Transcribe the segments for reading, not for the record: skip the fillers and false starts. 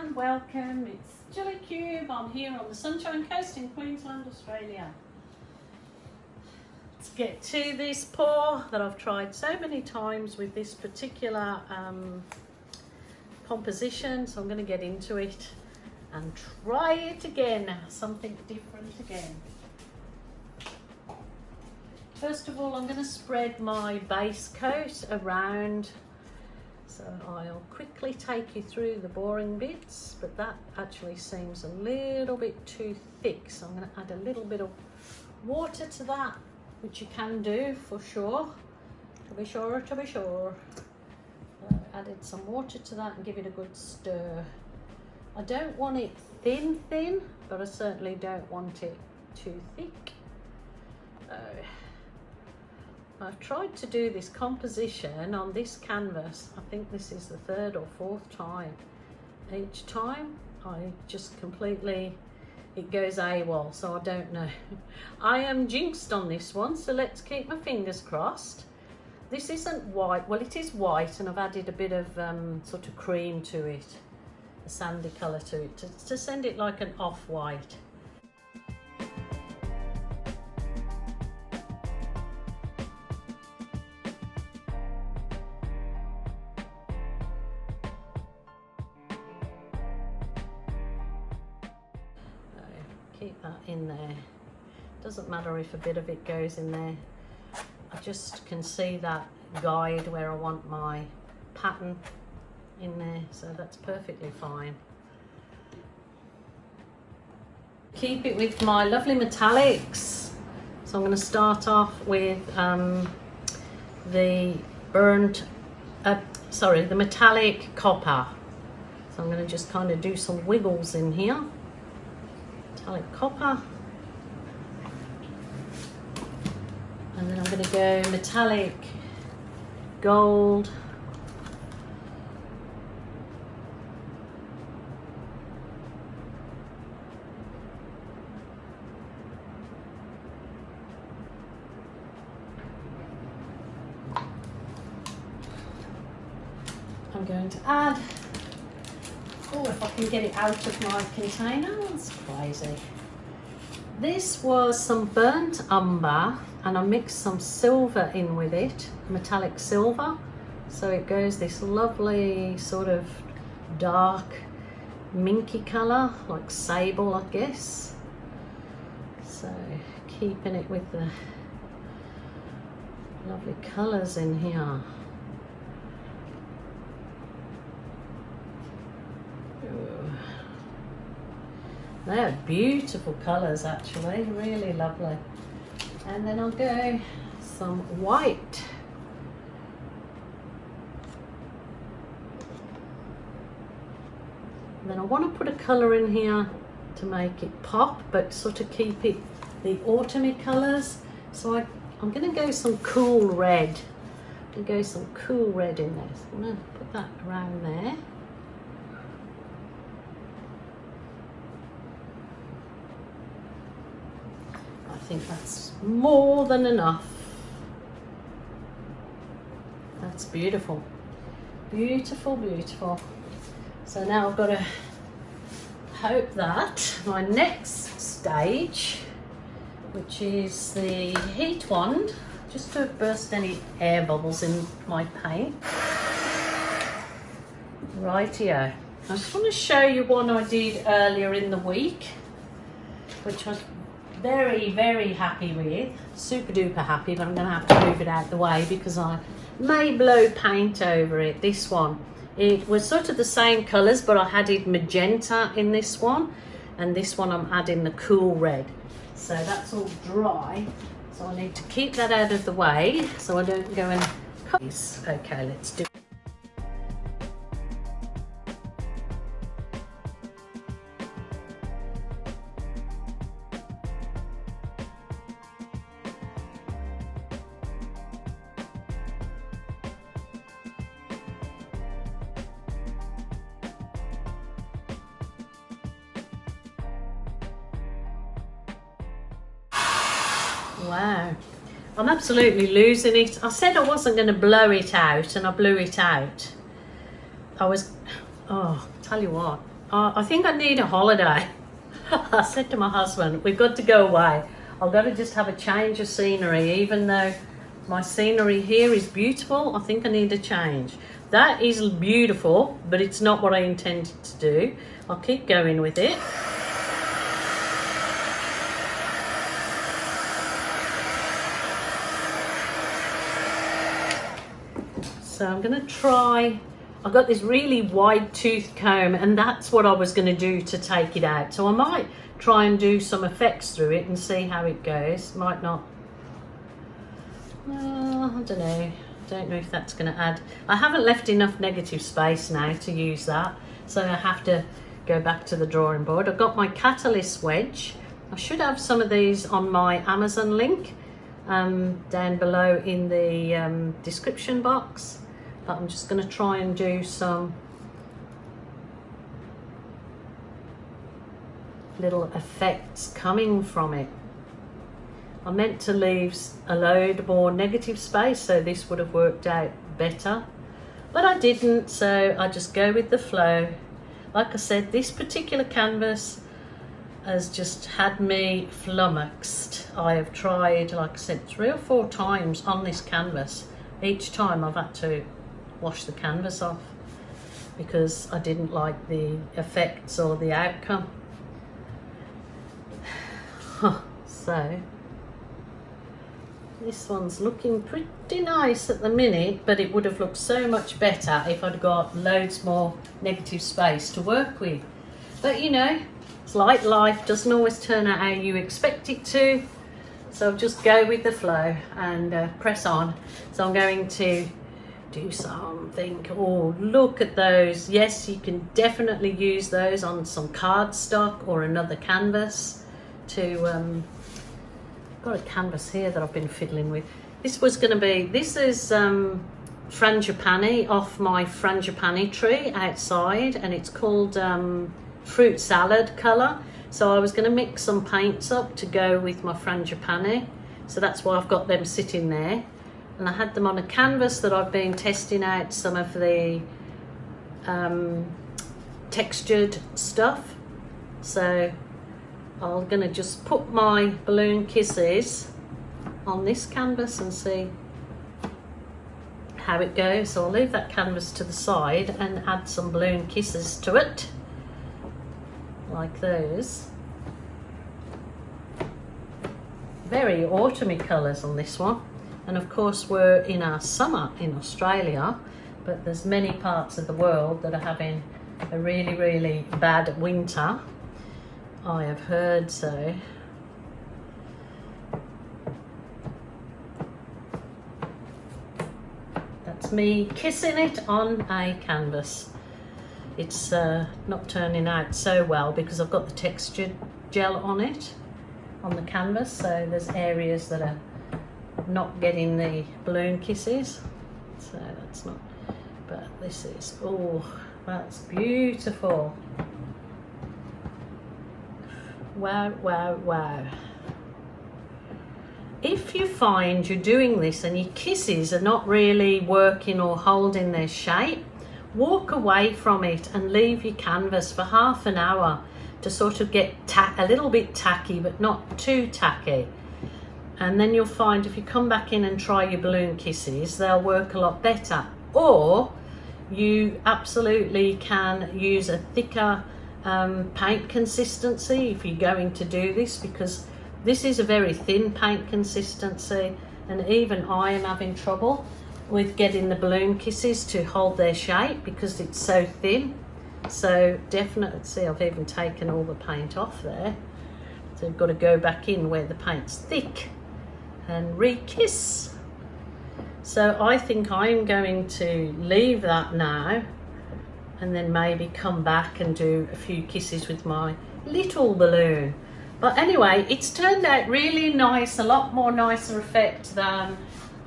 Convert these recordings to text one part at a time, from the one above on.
and welcome. It's Gilly Cube. I'm here on the Sunshine Coast in Queensland, Australia. Let's get to this pour that I've tried so many times with this particular composition. So I'm going to get into it and try it again, something different again. First of all, I'm going to spread my base coat around. So I'll quickly take you through the boring bits, but that actually seems a little bit too thick. So I'm going to add a little bit of water to that, which you can do for sure, to be sure. Added some water to that and give it a good stir. I don't want it thin, but I certainly don't want it too thick. I've tried to do this composition on this canvas. I think this is the third or fourth time. Each time I just completely, it goes AWOL, so I don't know. I am jinxed on this one, so let's keep my fingers crossed. This isn't white, well it is white, and I've added a bit of sort of cream to it, a sandy colour to it, to send it like an off-white. Keep that in there. Doesn't matter if a bit of it goes in there. I just can see that guide where I want my pattern in there, so that's perfectly fine. Keep it with my lovely metallics. So I'm going to start off with the the metallic copper. So I'm going to just kind of do some wiggles in here. Metallic copper, and then I'm going to go metallic gold, I'm going to add, oh, if I can get it out of my container, that's crazy. This was some burnt umber, and I mixed some silver in with it, metallic silver. So it goes this lovely sort of dark minky colour, like sable, I guess. So keeping it with the lovely colours in here. They're beautiful colours actually, really lovely. And then I'll go some white. And then I want to put a colour in here to make it pop, but sort of keep it the autumny colours. So I'm going to go some cool red. I'm going to go some cool red in there. So I'm going to put that around there. I think that's more than enough. That's beautiful. Beautiful, beautiful. So now I've got to hope that my next stage, which is the heat wand, just to burst any air bubbles in my paint. Rightio. I just want to show you one I did earlier in the week, which was very, very happy with, super duper happy, but I'm going to have to move it out the way because I may blow paint over it. This one, it was sort of the same colours, but I added magenta in this one, and this one I'm adding the cool red. So that's all dry, so I need to keep that out of the way so I don't go and cut these. Okay, let's do it. Wow, I'm absolutely losing it. I said I wasn't going to blow it out, and I blew it out. I was, oh, tell you what, I think I need a holiday. I said to my husband, we've got to go away. I've got to just have a change of scenery, even though my scenery here is beautiful. I think I need a change. That is beautiful, but it's not what I intended to do. I'll keep going with it. So I'm going to try, I've got this really wide tooth comb, and that's what I was going to do to take it out. So I might try and do some effects through it and see how it goes. Might not, I don't know. Don't know if that's going to add. I haven't left enough negative space now to use that, so I have to go back to the drawing board. I've got my catalyst wedge. I should have some of these on my Amazon link down below in the description box, but I'm just going to try and do some little effects coming from it. I meant to leave a load more negative space, so this would have worked out better, but I didn't, so I just go with the flow. Like I said, this particular canvas has just had me flummoxed. I have tried, like I said, 3 or 4 times on this canvas. Each time I've had to wash the canvas off because I didn't like the effects or the outcome. So this one's looking pretty nice at the minute, but it would have looked so much better if I'd got loads more negative space to work with. But you know, it's like life, doesn't always turn out how you expect it to. So just go with the flow and press on. So I'm going to do something. Oh, look at those. Yes, you can definitely use those on some cardstock or another canvas to got a canvas here that I've been fiddling with. This was going to be, this is frangipani off my frangipani tree outside, and it's called fruit salad colour. So I was going to mix some paints up to go with my frangipani, so that's why I've got them sitting there. And I had them on a canvas that I've been testing out some of the textured stuff. So I'm going to just put my balloon kisses on this canvas and see how it goes. So I'll leave that canvas to the side and add some balloon kisses to it, like those. Very autumny colours on this one. And of course we're in our summer in Australia, but there's many parts of the world that are having a really, really bad winter. I have heard so. That's me kissing it on a canvas. It's not turning out so well because I've got the textured gel on it, on the canvas, so there's areas that are not getting the balloon kisses, so that's not, but this is, oh, that's beautiful. Wow, wow, wow. If you find you're doing this and your kisses are not really working or holding their shape, walk away from it and leave your canvas for half an hour to sort of get a little bit tacky, but not too tacky. And then you'll find if you come back in and try your balloon kisses, they'll work a lot better. Or you absolutely can use a thicker paint consistency if you're going to do this, because this is a very thin paint consistency, and even I am having trouble with getting the balloon kisses to hold their shape because it's so thin. So definitely, see, I've even taken all the paint off there, so you've got to go back in where the paint's thick and re-kiss. So I think I'm going to leave that now and then maybe come back and do a few kisses with my little balloon. But anyway, it's turned out really nice, a lot more nicer effect than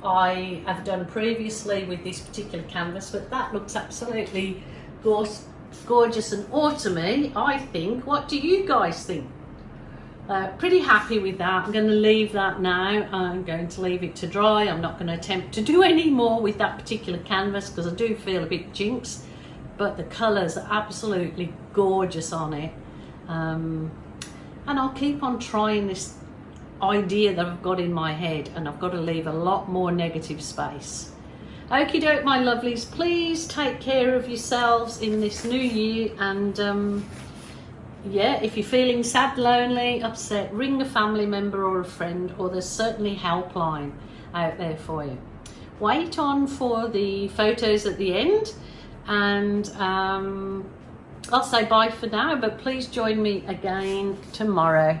I have done previously with this particular canvas, but that looks absolutely gorgeous and autumny, I think. What do you guys think? Pretty happy with that. I'm going to leave that now. I'm going to leave it to dry. I'm not going to attempt to do any more with that particular canvas because I do feel a bit jinxed. but the colours are absolutely gorgeous on it. And I'll keep on trying this idea that I've got in my head, and I've got to leave a lot more negative space. Okie doke, my lovelies, please take care of yourselves in this new year, and yeah, if you're feeling sad, lonely, upset, ring a family member or a friend, or there's certainly helpline out there for you. Wait on for the photos at the end, and I'll say bye for now, but please join me again tomorrow.